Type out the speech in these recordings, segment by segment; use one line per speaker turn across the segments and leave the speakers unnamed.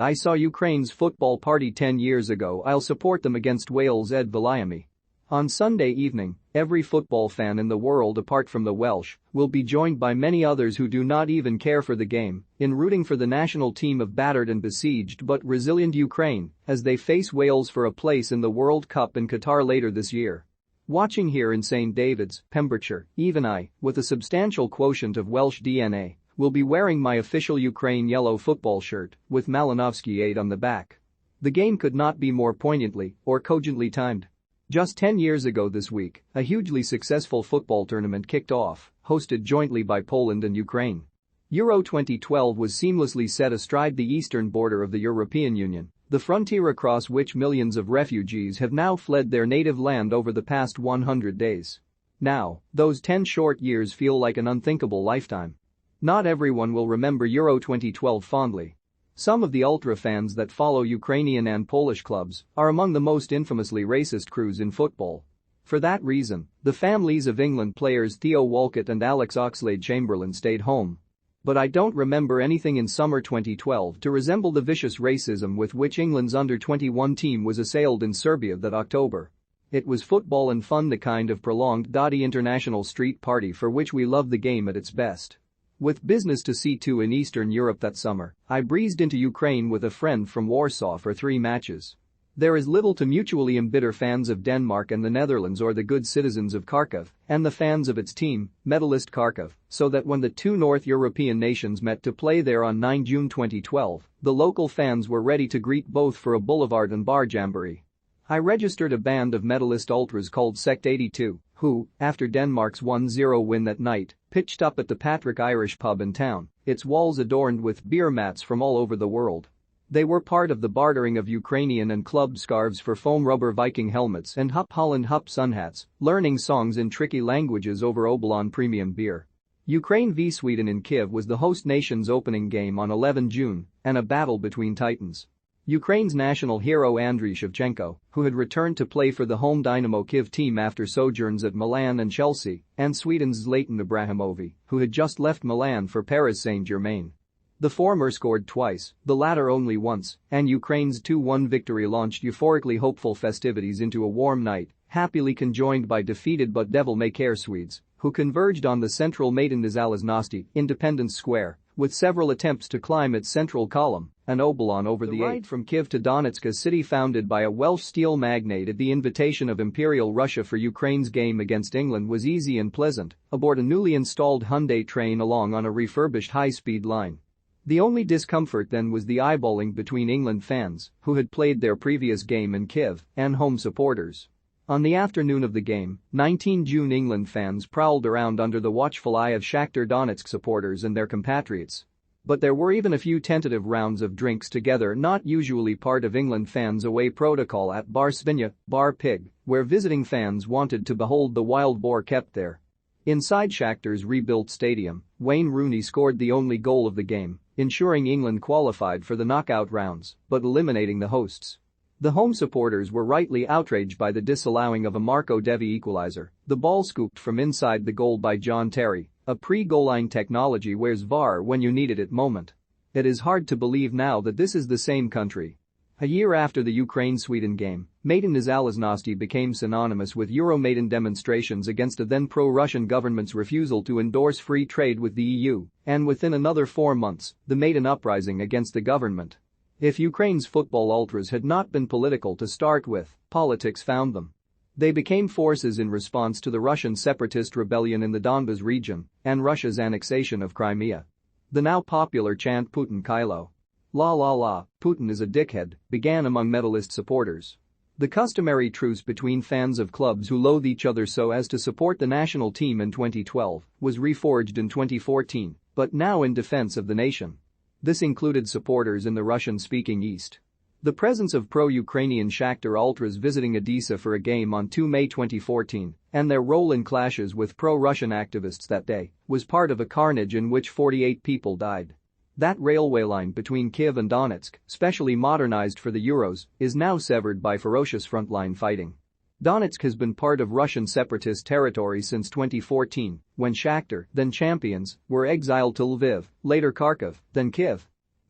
I saw Ukraine's football party 10 years ago. I'll support them against Wales. Ed Vulliamy. On Sunday evening, every football fan in the world apart from the Welsh will be joined by many others who do not even care for the game in rooting for the national team of battered and besieged but resilient Ukraine as they face Wales for a place in the World Cup in Qatar later this year. Watching here in St David's, Pembrokeshire, even I, with a substantial quotient of Welsh DNA, will be wearing my official Ukraine yellow football shirt with Malinovsky 8 on the back. The game could not be more poignantly or cogently timed. Just 10 years ago this week, a hugely successful football tournament kicked off, hosted jointly by Poland and Ukraine. Euro 2012 was seamlessly set astride the eastern border of the European Union, the frontier across which millions of refugees have now fled their native land over the past 100 days. Now, those 10 short years feel like an unthinkable lifetime. Not everyone will remember Euro 2012 fondly. Some of the ultra fans that follow Ukrainian and Polish clubs are among the most infamously racist crews in football. For that reason, the families of England players Theo Walcott and Alex Oxlade-Chamberlain stayed home. But I don't remember anything in summer 2012 to resemble the vicious racism with which England's under-21 team was assailed in Serbia that October. It was football and fun, the kind of prolonged dotty international street party for which we love the game at its best. With business to see to in Eastern Europe that summer, I breezed into Ukraine with a friend from Warsaw for 3 matches. There is little to mutually embitter fans of Denmark and the Netherlands or the good citizens of Kharkiv and the fans of its team, medalist Kharkiv, so that when the 2 North European nations met to play there on 9 June 2012, the local fans were ready to greet both for a boulevard and bar jamboree. I registered a band of medalist ultras called Sect 82, who, after Denmark's 1-0 win that night, pitched up at the Patrick Irish pub in town, its walls adorned with beer mats from all over the world. They were part of the bartering of Ukrainian and club scarves for foam rubber Viking helmets and Hup Holland Hup sun hats, learning songs in tricky languages over Obolon premium beer. Ukraine v Sweden in Kyiv was the host nation's opening game on 11 June, and a battle between titans. Ukraine's national hero Andriy Shevchenko, who had returned to play for the home Dynamo Kyiv team after sojourns at Milan and Chelsea, and Sweden's Zlatan Ibrahimovic, who had just left Milan for Paris Saint-Germain. The former scored twice, the latter only once, and Ukraine's 2-1 victory launched euphorically hopeful festivities into a warm night, happily conjoined by defeated but devil-may-care Swedes, who converged on the central Maidan Zalesnosti, Independence Square, with several attempts to climb its central column, an obolon over the ride from Kyiv to Donetsk, a city founded by a Welsh steel magnate at the invitation of Imperial Russia for Ukraine's game against England, was easy and pleasant, aboard a newly installed Hyundai train along on a refurbished high-speed line. The only discomfort then was the eyeballing between England fans, who had played their previous game in Kyiv, and home supporters. On the afternoon of the game, 19 June, England fans prowled around under the watchful eye of Shakhtar Donetsk supporters and their compatriots. But there were even a few tentative rounds of drinks together, not usually part of England fans' away protocol, at Bar Svinya, Bar Pig, where visiting fans wanted to behold the wild boar kept there. Inside Shakhtar's rebuilt stadium, Wayne Rooney scored the only goal of the game, ensuring England qualified for the knockout rounds, but eliminating the hosts. The home supporters were rightly outraged by the disallowing of a Marco Devi equalizer, the ball scooped from inside the goal by John Terry, a pre-goal line technology where's VAR when you needed it moment. It is hard to believe now that this is the same country. A year after the Ukraine-Sweden game, Maidan Zalesnosti became synonymous with Euro-Maidan demonstrations against a then pro-Russian government's refusal to endorse free trade with the EU, and within another 4 months, the Maidan uprising against the government. If Ukraine's football ultras had not been political to start with, politics found them. They became forces in response to the Russian separatist rebellion in the Donbas region and Russia's annexation of Crimea. The now popular chant "Putin Kylo. La la la, Putin is a dickhead," began among medalist supporters. The customary truce between fans of clubs who loathe each other so as to support the national team in 2012 was reforged in 2014, but now in defense of the nation. This included supporters in the Russian-speaking East. The presence of pro-Ukrainian Shakhtar ultras visiting Odessa for a game on 2 May 2014 and their role in clashes with pro-Russian activists that day was part of a carnage in which 48 people died. That railway line between Kyiv and Donetsk, specially modernized for the Euros, is now severed by ferocious frontline fighting. Donetsk has been part of Russian separatist territory since 2014, when Shakhtar, then champions, were exiled to Lviv, later Kharkiv, then Kyiv.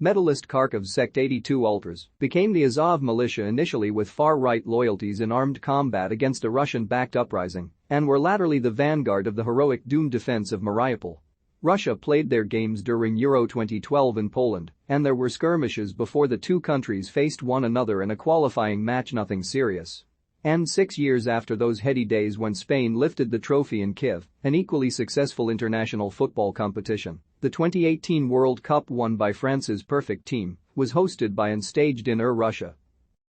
Medalist Kharkov's Sect 82 Ultras became the Azov militia initially with far-right loyalties in armed combat against a Russian-backed uprising and were latterly the vanguard of the heroic doomed defense of Mariupol. Russia played their games during Euro 2012 in Poland, and there were skirmishes before the two countries faced one another in a qualifying match, nothing serious. And 6 years after those heady days when Spain lifted the trophy in Kiev, an equally successful international football competition, the 2018 World Cup won by France's perfect team was hosted by and staged in Russia.